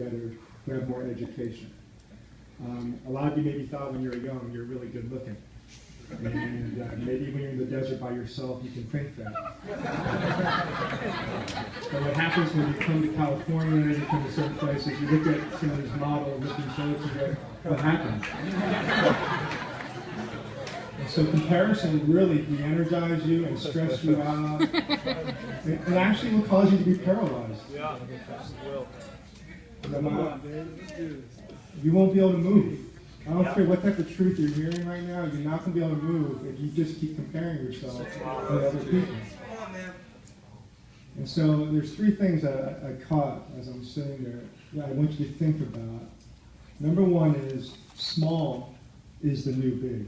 better, who have more education. A lot of you maybe thought when you were young you're really good looking. And maybe when you're in the desert by yourself, you can think that. But what happens when you come to California, you come to certain places, you look at some of these model-looking folks and go, what happened? And so comparison really de-energize you and stress you out. It actually will cause you to be paralyzed. Yeah, it will. You won't be able to move. I don't care what type of truth you're hearing right now, you're not going to be able to move if you just keep comparing yourself with other people. And so there's three things that I caught as I'm sitting there that I want you to think about. Number one is small is the new big.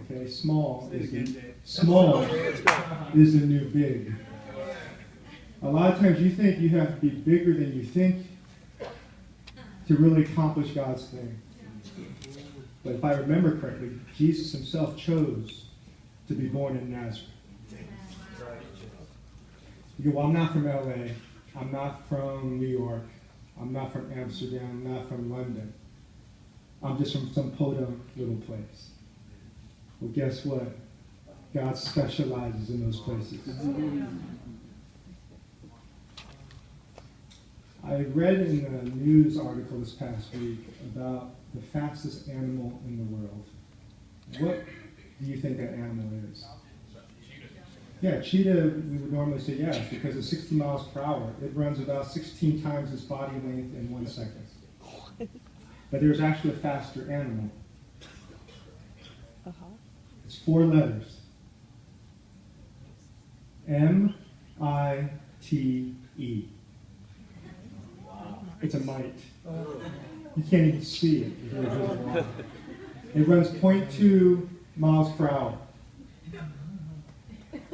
Okay, small is the new big. A lot of times you think you have to be bigger than you think to really accomplish God's thing. But if I remember correctly, Jesus himself chose to be born in Nazareth. You go, well, I'm not from LA. I'm not from New York. I'm not from Amsterdam. I'm not from London. I'm just from some podunk little place. Well, guess what? God specializes in those places. I read in a news article this past week about the fastest animal in the world. What do you think that animal is? Yeah, cheetah, we would normally say yes, because at 60 miles per hour, it runs about 16 times its body length in 1 second. But there's actually a faster animal. It's 4 letters. M-I-T-E. It's a mite. You can't even see it. It runs 0.2 miles per hour.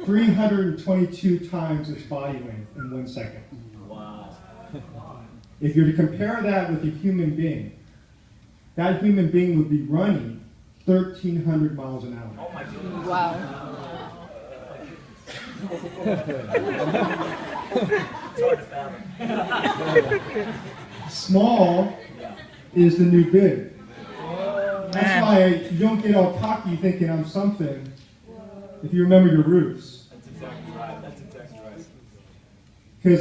322 times its body length in 1 second. Wow. If you're to compare that with a human being, that human being would be running 1,300 miles an hour. Oh my goodness. Wow. Small is the new big. That's why you don't get all cocky thinking I'm something if you remember your roots. That's exactly right. That's exactly right. Because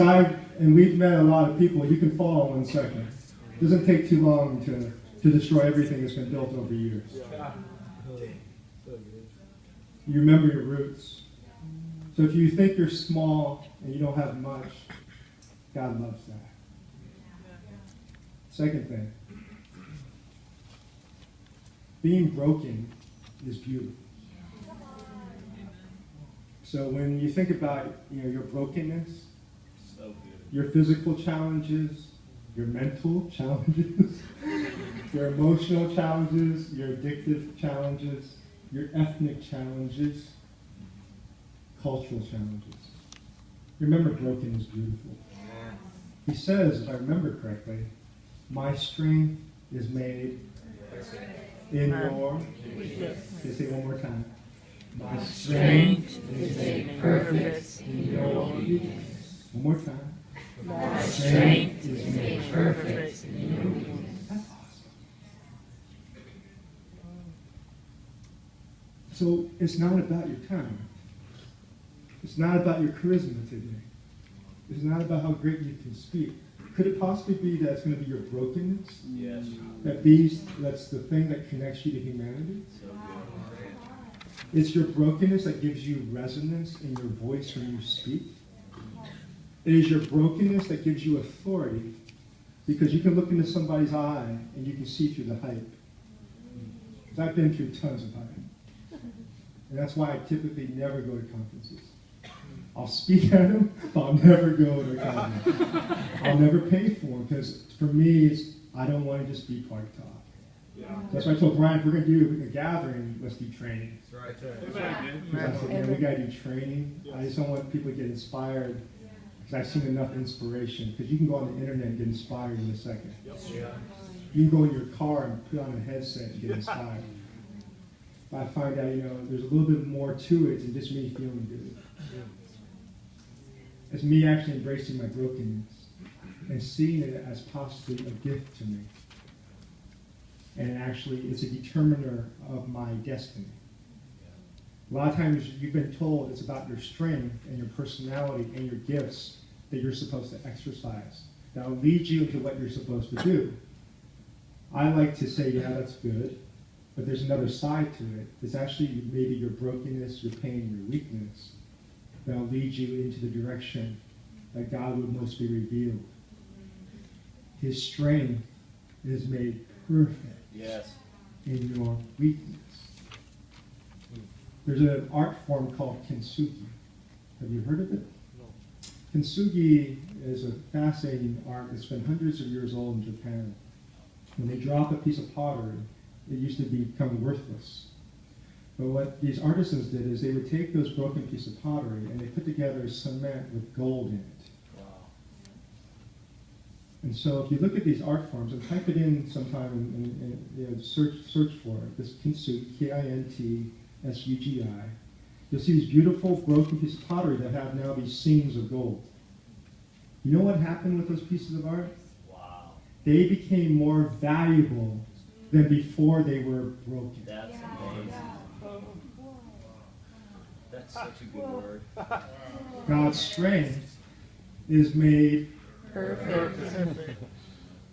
we've met a lot of people, you can fall in 1 second. It doesn't take too long to destroy everything that's been built over years. You remember your roots. So if you think you're small and you don't have much, God loves that. Second thing, being broken is beautiful. So when you think about your brokenness, your physical challenges, your mental challenges, your emotional challenges, your addictive challenges, your ethnic challenges, cultural challenges. Remember, broken is beautiful. He says, if I remember correctly, my strength is made in your... Can I say it one more time? My strength is made perfect in your weakness. One more time. My strength is made perfect in your weakness. That's awesome. So it's not about your talent. It's not about your charisma today. It's not about how great you can speak. Could it possibly be that it's going to be your brokenness? Yes. That's the thing that connects you to humanity? It's your brokenness that gives you resonance in your voice when you speak. It is your brokenness that gives you authority, because you can look into somebody's eye and you can see through the hype. Because I've been through tons of hype. And that's why I typically never go to conferences. I'll speak at them, but I'll never go to a conference. I'll never pay for them, because for me, I don't want to just be party talk. Yeah. That's why I told Brian, if we're going to do a gathering, let's do training. That's right. Because I said, man, we got to do training. I just don't want people to get inspired, because I've seen enough inspiration. Because you can go on the internet and get inspired in a second. Yeah. You can go in your car and put on a headset and get inspired. But I find out, there's a little bit more to it than just me feeling good. It's me actually embracing my brokenness. and seeing it as possibly a gift to me. And actually, it's a determiner of my destiny. A lot of times you've been told it's about your strength and your personality and your gifts that you're supposed to exercise. That'll lead you into what you're supposed to do. I like to say, yeah, that's good, but there's another side to it. It's actually maybe your brokenness, your pain, your weakness that'll lead you into the direction that God would most be revealed. His strength is made perfect in your weakness. There's an art form called kintsugi. Have you heard of it? No. Kintsugi is a fascinating art that's been hundreds of years old in Japan. When they drop a piece of pottery, it used to become worthless. But what these artisans did is they would take those broken pieces of pottery and they put together cement with gold in it. Wow. And so if you look at these art forms and type it in sometime and search for it, this kintsugi, K-I-N-T-S-U-G-I, you'll see these beautiful broken pieces of pottery that have now these seams of gold. You know what happened with those pieces of art? Wow. They became more valuable than before they were broken. That's amazing. That's such a good word. God's strength is made perfect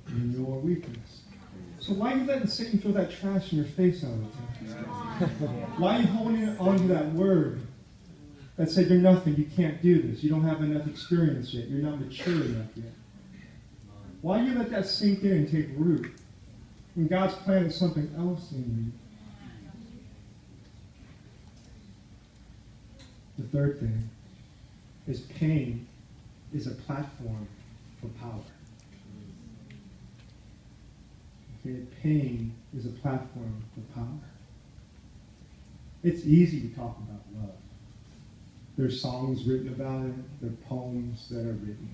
in your weakness. So why are you letting Satan throw that trash in your face all the time? Why are you holding on to that word that said you're nothing, you can't do this, you don't have enough experience yet, you're not mature enough yet? Why do you let that sink in and take root when God's plan is something else in you? The third thing is pain is a platform for power. Okay, pain is a platform for power. It's easy to talk about love. There's songs written about it. There are poems that are written.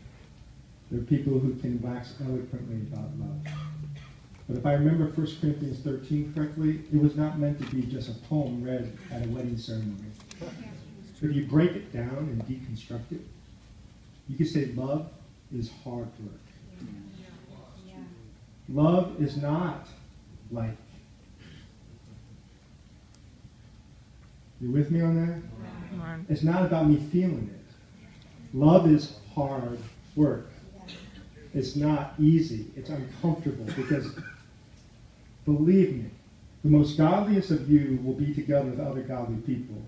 There are people who can wax eloquently about love. But if I remember 1 Corinthians 13 correctly, it was not meant to be just a poem read at a wedding ceremony. If you break it down and deconstruct it, you could say love is hard work. Love is not like. You with me on that? It's not about me feeling it. Love is hard work. It's not easy. It's uncomfortable because, believe me, the most godliest of you will be together with other godly people,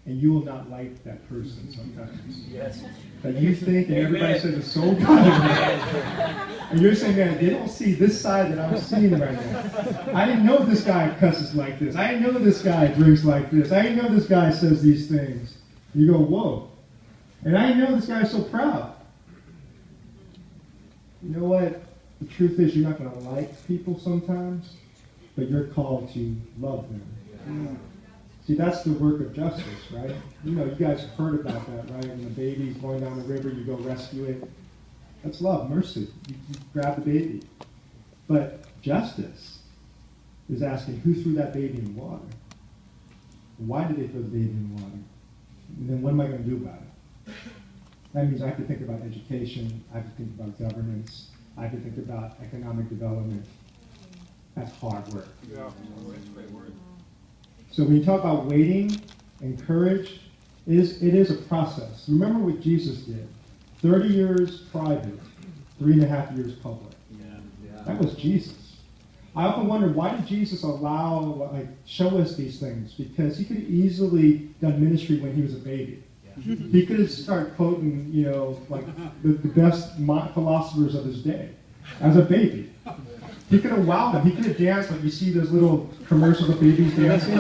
and you will not like that person sometimes. Yes. That you think and everybody says it's so good. And you're saying, man, they don't see this side that I'm seeing right now. I didn't know this guy cusses like this. I didn't know this guy drinks like this. I didn't know this guy says these things. You go, whoa. And I didn't know this guy's so proud. You know what? The truth is you're not going to like people sometimes, but you're called to love them. See, that's the work of justice, right? You know, you guys have heard about that, right? When the baby's going down the river, you go rescue it. That's love, mercy. You grab the baby. But justice is asking who threw that baby in water? Why did they throw the baby in water? And then what am I going to do about it? That means I have to think about education. I have to think about governance. I have to think about economic development. That's hard work. Yeah. Great word. So when you talk about waiting and courage, it is a process. Remember what Jesus did. 30 years private, 3.5 years public. That was Jesus. I often wonder, why did Jesus show us these things? Because he could have easily done ministry when he was a baby. He could have started quoting, the best philosophers of his day as a baby. He could have wowed them. He could have danced like you see those little commercials of babies dancing.